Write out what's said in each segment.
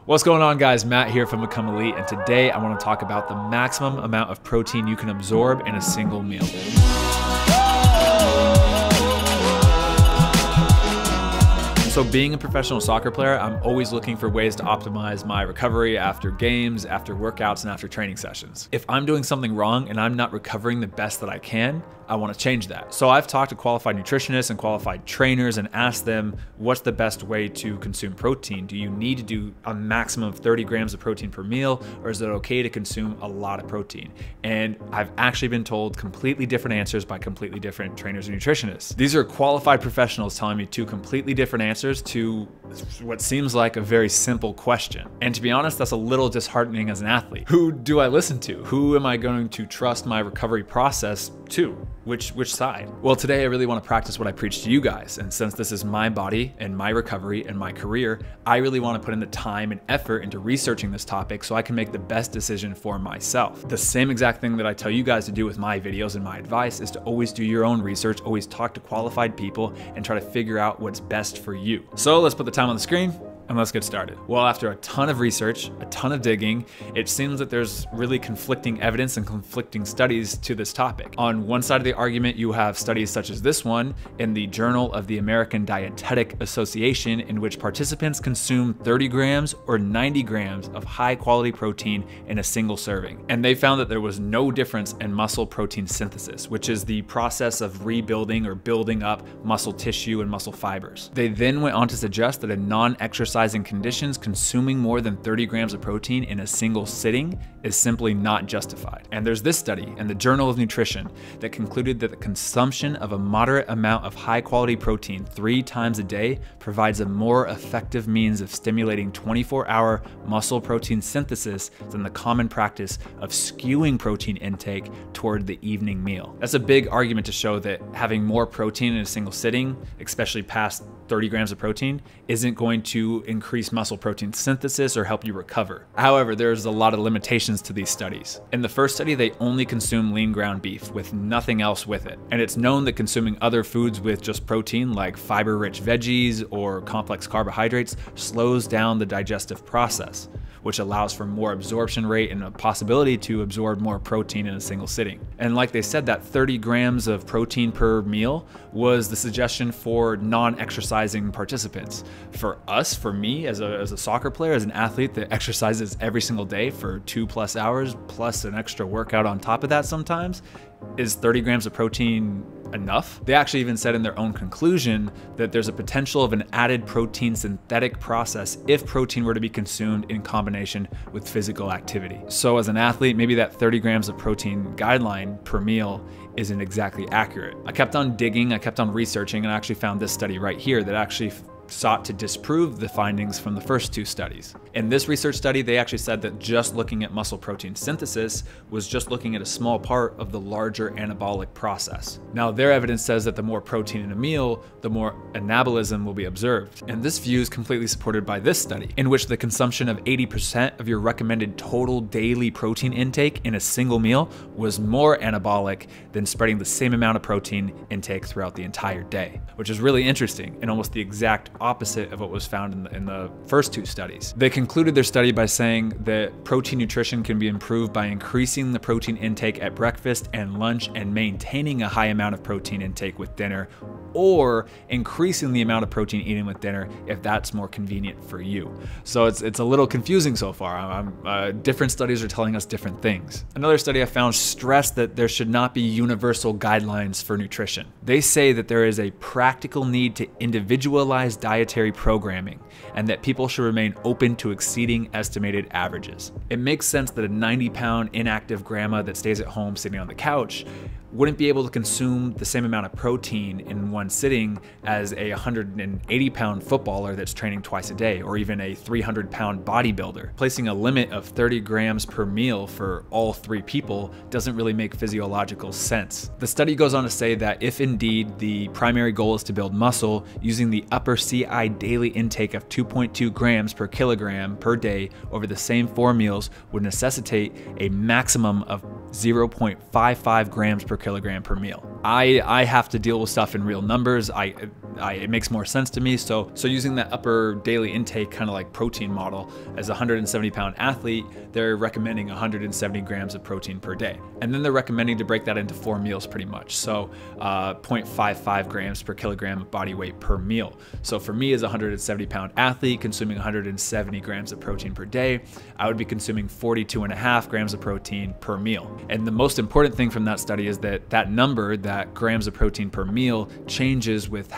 What's going on, guys? Matt here from Become Elite, and today I want to talk about the maximum amount of protein you can absorb in a single meal. So being a professional soccer player, I'm always looking for ways to optimize my recovery after games, after workouts, and after training sessions. If I'm doing something wrong and I'm not recovering the best that I can, I want to change that. So I've talked to qualified nutritionists and qualified trainers and asked them, what's the best way to consume protein? Do you need to do a maximum of 30 grams of protein per meal, or is it okay to consume a lot of protein? And I've actually been told completely different answers by completely different trainers and nutritionists. These are qualified professionals telling me two completely different answers to what seems like a very simple question. And to be honest, that's a little disheartening as an athlete. Who do I listen to? Who am I going to trust my recovery process to? Which side? Well, today I really want to practice what I preach to you guys. And since this is my body and my recovery and my career, I really want to put in the time and effort into researching this topic so I can make the best decision for myself. The same exact thing that I tell you guys to do with my videos and my advice is to always do your own research, always talk to qualified people, and try to figure out what's best for you. So let's put the time on the screen and let's get started. Well, after a ton of research, a ton of digging, it seems that there's really conflicting evidence and conflicting studies to this topic. On one side of the argument, you have studies such as this one in the Journal of the American Dietetic Association, in which participants consume 30 grams or 90 grams of high quality protein in a single serving. And they found that there was no difference in muscle protein synthesis, which is the process of rebuilding or building up muscle tissue and muscle fibers. They then went on to suggest that in non-exercising conditions, consuming more than 30 grams of protein in a single sitting is simply not justified. And there's this study in the Journal of Nutrition that concluded that the consumption of a moderate amount of high quality protein 3 times a day provides a more effective means of stimulating 24-hour muscle protein synthesis than the common practice of skewing protein intake toward the evening meal. That's a big argument to show that having more protein in a single sitting, especially past 30 grams of protein, isn't going to increase muscle protein synthesis or help you recover. However, there's a lot of limitations to these studies. In the first study, they only consume lean ground beef with nothing else with it. And it's known that consuming other foods with just protein, like fiber-rich veggies or complex carbohydrates, slows down the digestive process, which allows for more absorption rate and a possibility to absorb more protein in a single sitting. And like they said, that 30 grams of protein per meal was the suggestion for non-exercising participants. For us, for me as a soccer player, as an athlete that exercises every single day for 2+ hours, plus an extra workout on top of that sometimes, is 30 grams of protein enough? They actually even said in their own conclusion that there's a potential of an added protein synthetic process if protein were to be consumed in combination with physical activity. So as an athlete, maybe that 30 grams of protein guideline per meal isn't exactly accurate. I kept on digging, I kept on researching, and I actually found this study right here that actually sought to disprove the findings from the first 2 studies. In this research study, they actually said that just looking at muscle protein synthesis was just looking at a small part of the larger anabolic process. Now, their evidence says that the more protein in a meal, the more anabolism will be observed. And this view is completely supported by this study, in which the consumption of 80% of your recommended total daily protein intake in a single meal was more anabolic than spreading the same amount of protein intake throughout the entire day, which is really interesting and almost the exact opposite of what was found in the first 2 studies. They concluded their study by saying that protein nutrition can be improved by increasing the protein intake at breakfast and lunch and maintaining a high amount of protein intake with dinner, or increasing the amount of protein eaten with dinner if that's more convenient for you. So it's a little confusing so far. Different studies are telling us different things. Another study I found stressed that there should not be universal guidelines for nutrition. They say that there is a practical need to individualize dietary programming, and that people should remain open to exceeding estimated averages. It makes sense that a 90-pound inactive grandma that stays at home sitting on the couch wouldn't be able to consume the same amount of protein in one sitting as a 180-pound footballer that's training twice a day, or even a 300-pound bodybuilder. Placing a limit of 30 grams per meal for all 3 people doesn't really make physiological sense. The study goes on to say that if indeed the primary goal is to build muscle, using the upper CI daily intake of 2.2 grams per kilogram per day over the same 4 meals would necessitate a maximum of 0.55 grams per kilogram per meal. I have to deal with stuff in real numbers. it makes more sense to me. So using that upper daily intake kind of like protein model, as a 170-pound athlete, they're recommending 170 grams of protein per day. And then they're recommending to break that into 4 meals pretty much. So 0.55 grams per kilogram of body weight per meal. So for me as a 170-pound athlete consuming 170 grams of protein per day, I would be consuming 42.5 grams of protein per meal. And the most important thing from that study is that that number, that grams of protein per meal, changes with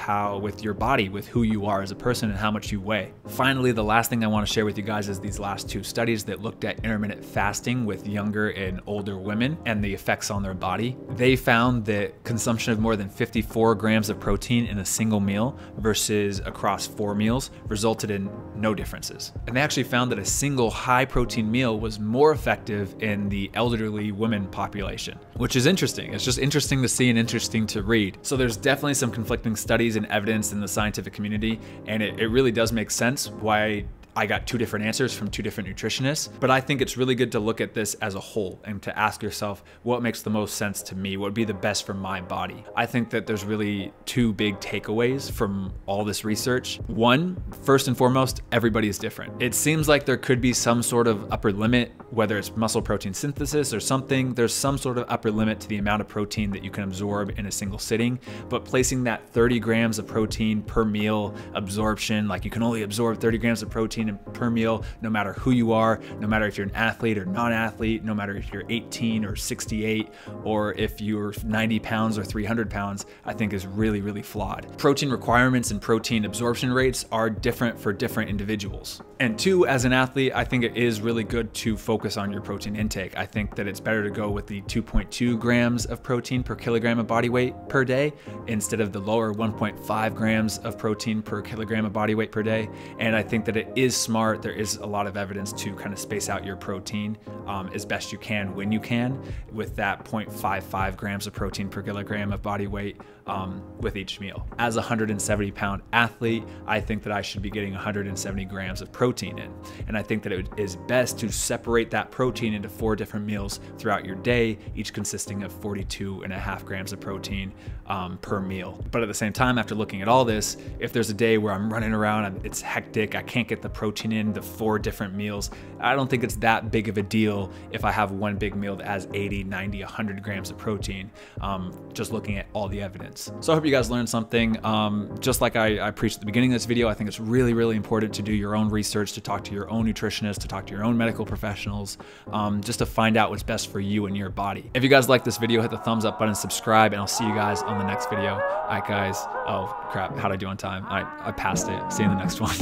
your body, with who you are as a person and how much you weigh. Finally, the last thing I want to share with you guys is these last 2 studies that looked at intermittent fasting with younger and older women and the effects on their body. They found that consumption of more than 54 grams of protein in a single meal versus across 4 meals resulted in no differences. And they actually found that a single high protein meal was more effective in the elderly women population, which is interesting. It's just interesting to see and interesting to read. So there's definitely some conflicting studies and evidence in the scientific community, and it really does make sense why I got 2 different answers from 2 different nutritionists, but I think it's really good to look at this as a whole and to ask yourself what makes the most sense to me, what would be the best for my body. I think that there's really 2 big takeaways from all this research. One, first and foremost, everybody is different. It seems like there could be some sort of upper limit, whether it's muscle protein synthesis or something, there's some sort of upper limit to the amount of protein that you can absorb in a single sitting, but placing that 30 grams of protein per meal absorption, like you can only absorb 30 grams of protein per meal, no matter who you are, no matter if you're an athlete or non-athlete, no matter if you're 18 or 68, or if you're 90 pounds or 300 pounds, I think is really, really flawed. Protein requirements and protein absorption rates are different for different individuals. And 2, as an athlete, I think it is really good to focus on your protein intake. I think that it's better to go with the 2.2 grams of protein per kilogram of body weight per day instead of the lower 1.5 grams of protein per kilogram of body weight per day. And I think that it is smart. There is a lot of evidence to kind of space out your protein as best you can when you can, with that 0.55 grams of protein per kilogram of body weight with each meal. As a 170-pound athlete, I think that I should be getting 170 grams of protein in. And I think that it is best to separate that protein into 4 different meals throughout your day, each consisting of 42.5 grams of protein per meal. But at the same time, after looking at all this, if there's a day where I'm running around and it's hectic, I can't get the protein in the 4 different meals, I don't think it's that big of a deal if I have one big meal that has 80, 90, 100 grams of protein, just looking at all the evidence. So I hope you guys learned something. Just like I preached at the beginning of this video, I think it's really, really important to do your own research, to talk to your own nutritionist, to talk to your own medical professionals, just to find out what's best for you and your body. If you guys like this video, hit the thumbs up button, subscribe, and I'll see you guys on the next video. All right, guys. Oh, crap. How'd I do on time? I passed it. See you in the next one.